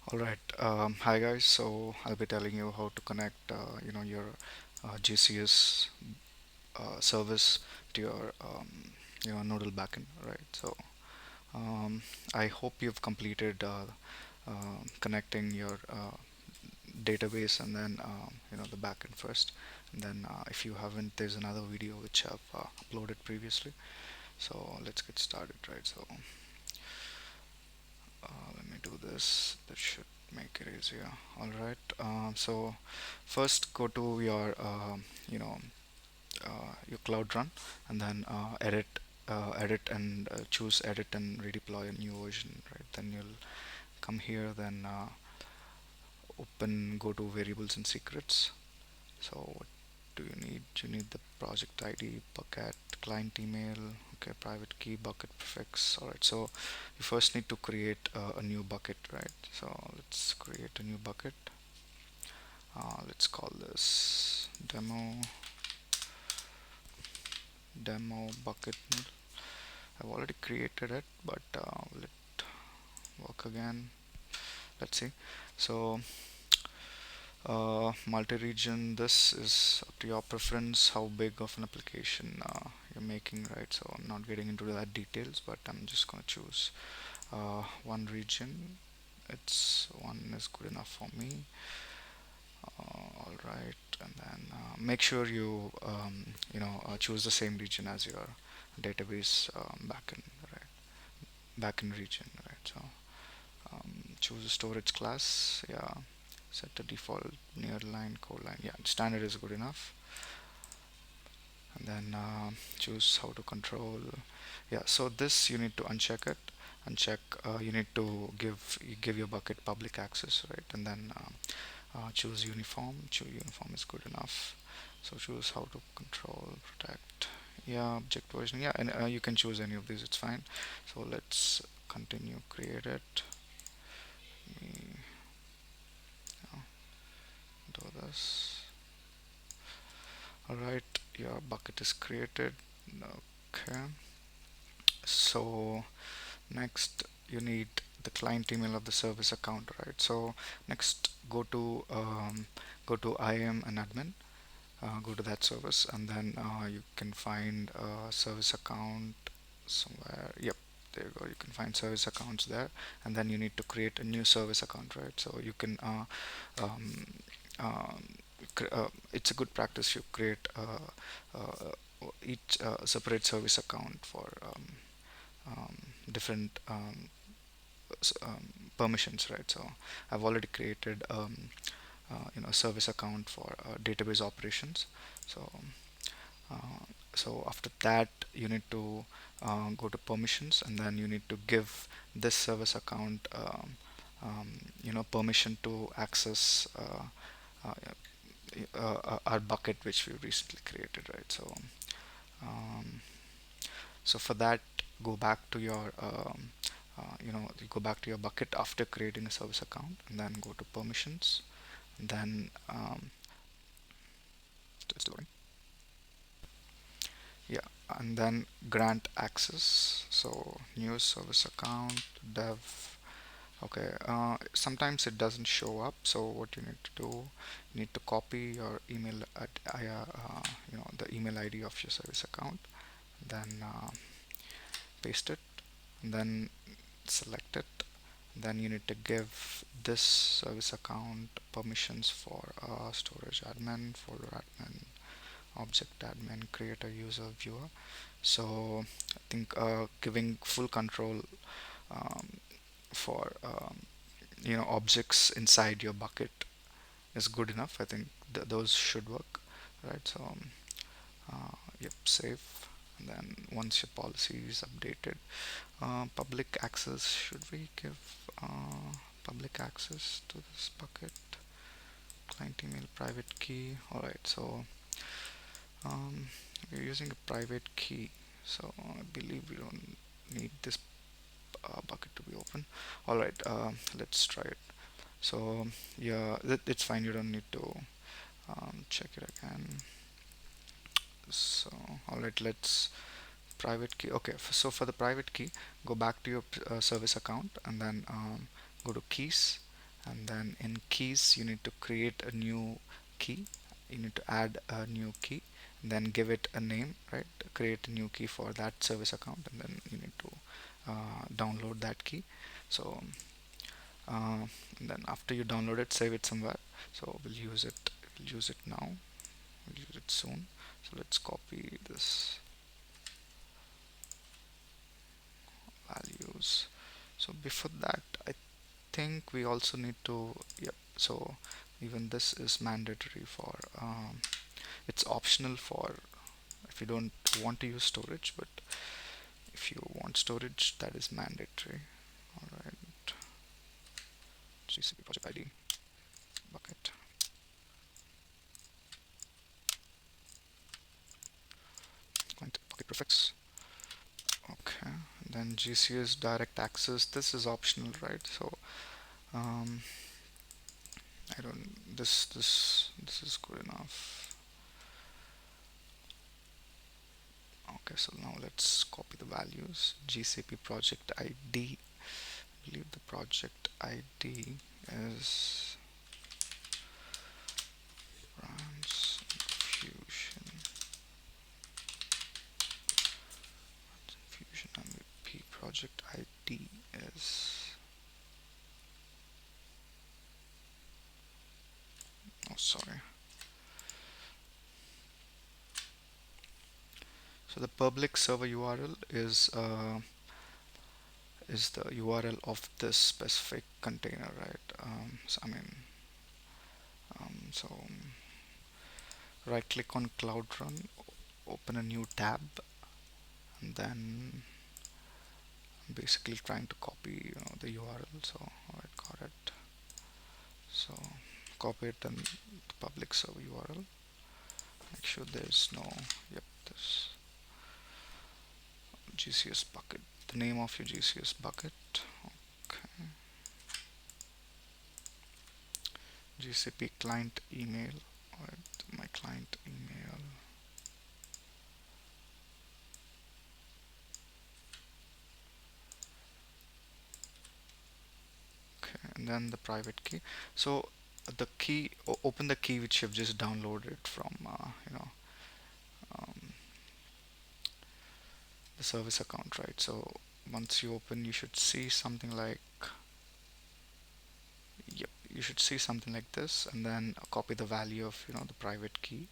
All right. Hi guys. So I'll be telling you how to connect, your GCS service to your, Noodle backend, right? So I hope you've completed connecting your database and then, the backend first. And then if you haven't, there's another video which I've uploaded previously. So let's get started, right? So let me do this. That should make it easier. All right. So first go to your your cloud run, and then edit and choose edit and redeploy a new version, right? Then you'll come here, then open, go to variables and secrets. So what do you need? You need the project ID, bucket, client email, okay, private key, bucket prefix. All right, so you first need to create a new bucket, right? So let's create a new bucket. Let's call this demo bucket noodle. I've already created it, but will it work again? Let's see. So multi-region, this is up to your preference, how big of an application you're making, right? So I'm not getting into that details, but I'm just going to choose one region. It's one is good enough for me. All right, and then make sure you choose the same region as your database backend, right? Backend region, right? So choose a storage class. Yeah, set the default nearline, core line. Yeah, standard is good enough. And then choose how to control. Yeah, so this you need to uncheck it. Uncheck. You need to give your bucket public access, right? And then choose uniform. Choose uniform is good enough. So choose how to control, protect. Yeah, object version. Yeah, and you can choose any of these. It's fine. So let's continue. Create it. Me do this. All right, your bucket is created. Okay. So next you need the client email of the service account, right? So next go to IAM and admin, go to that service, and then you can find service account somewhere. Yep, there you go. You can find service accounts there, and then you need to create a new service account, right? So you can um, it's a good practice you create each separate service account for different permissions, right? So I've already created a service account for database operations. So uh, so after that you need to go to permissions, and then you need to give this service account permission to access uh, our bucket which we recently created, right? So um, so for that, go back to your you go back to your bucket after creating a service account, and then go to permissions, and then it's loading. Yeah, and then grant access. So new service account dev. Okay, sometimes it doesn't show up. So what you need to do, you need to copy your email at the email ID of your service account, then paste it, and then select it. Then you need to give this service account permissions for storage admin, folder admin, object admin, creator, user, viewer. So I think giving full control um, for objects inside your bucket is good enough. I think those should work, right? So yep, save. And then once your policy is updated, public access, should we give public access to this bucket? Client email, private key. All right, so we're using a private key, so I believe we don't need this bucket to be open. All right, let's try it. So yeah, it's fine. You don't need to check it again. So all right, let's private key. Okay, so for the private key, go back to your service account, and then go to keys, And then in keys, you need to create a new key. You need to add a new key, then give it a name, right? Create a new key for that service account, and then you need to download that key. So and then after you download it, save it somewhere. So we'll use it. We'll use it now. We'll use it soon. So let's copy this values. So before that, I think we also need to, yep. So even this is mandatory for, it's optional for if you don't want to use storage, but if you want storage, that is mandatory. All right, GCP project ID bucket, client bucket prefix. Okay, then GCS direct access. This is optional, right? So um, I don't. This is good enough. Okay, so now let's copy the values. GCP project ID. I believe the project ID is branch Fusion MVP. Project ID is, oh sorry. So the public server URL is the URL of this specific container, right? So I mean, so right click on Cloud Run, open a new tab, and then I'm basically trying to copy, the URL. So alright, got it. So copy it and the public server URL. Make sure there's no, yep, this GCS bucket. The name of your GCS bucket. Okay. GCP client email. Alright, my client email. Okay, and then the private key. So the key, open the key which you've just downloaded from, um, the service account, right? So once you open, you should see something like, yep, you should see something like this, and then copy the value of, the private key.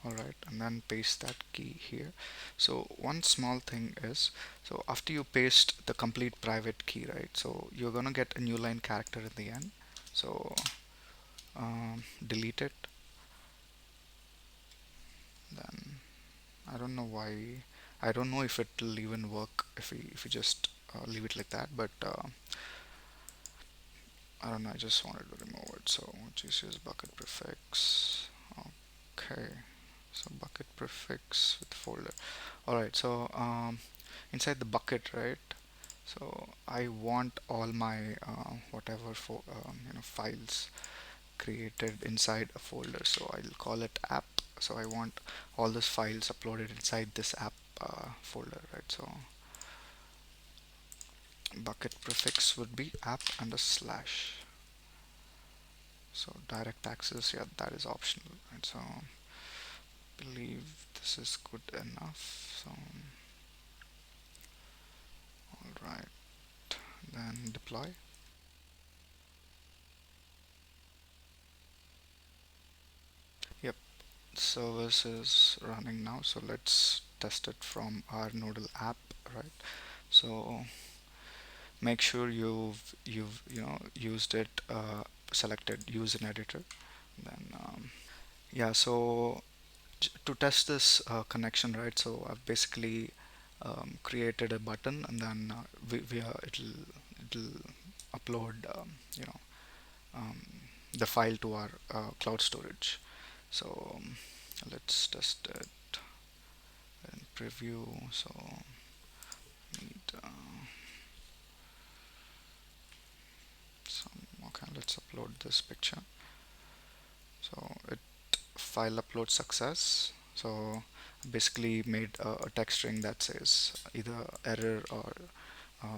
Alright, and then paste that key here. So one small thing is, so after you paste the complete private key, right, so you're gonna get a new line character in the end. So delete it. Then I don't know why, I don't know if it will even work if we just leave it like that, but I don't know, I just wanted to remove it. So GCS bucket prefix. Okay, so bucket prefix with folder. Alright, so inside the bucket, right, so I want all my whatever files created inside a folder, so I'll call it app. So I want all those files uploaded inside this app folder, right? So bucket prefix would be app and a slash. So direct access, yeah, that is optional, right? So believe this is good enough. So all right, then deploy. Yep, service is running now, so let's test it from our Noodle app, right? So make sure you've used it, selected use an editor. Then yeah, so to test this connection, right, so I've basically created a button, and then it'll upload you know um, the file to our cloud storage. So let's test it in preview. So need some, okay, let's upload this picture. So it file upload success. So basically made a text string that says either error or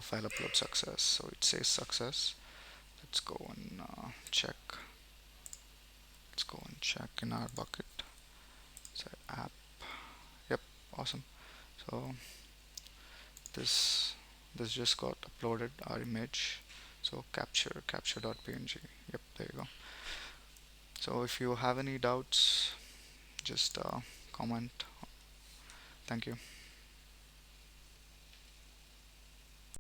file upload success. So it says success. Let's go and check. Let's go and check in our bucket. So app. Yep, awesome. So this this just got uploaded our image. So capture.png. Yep, there you go. So if you have any doubts, just comment. Thank you.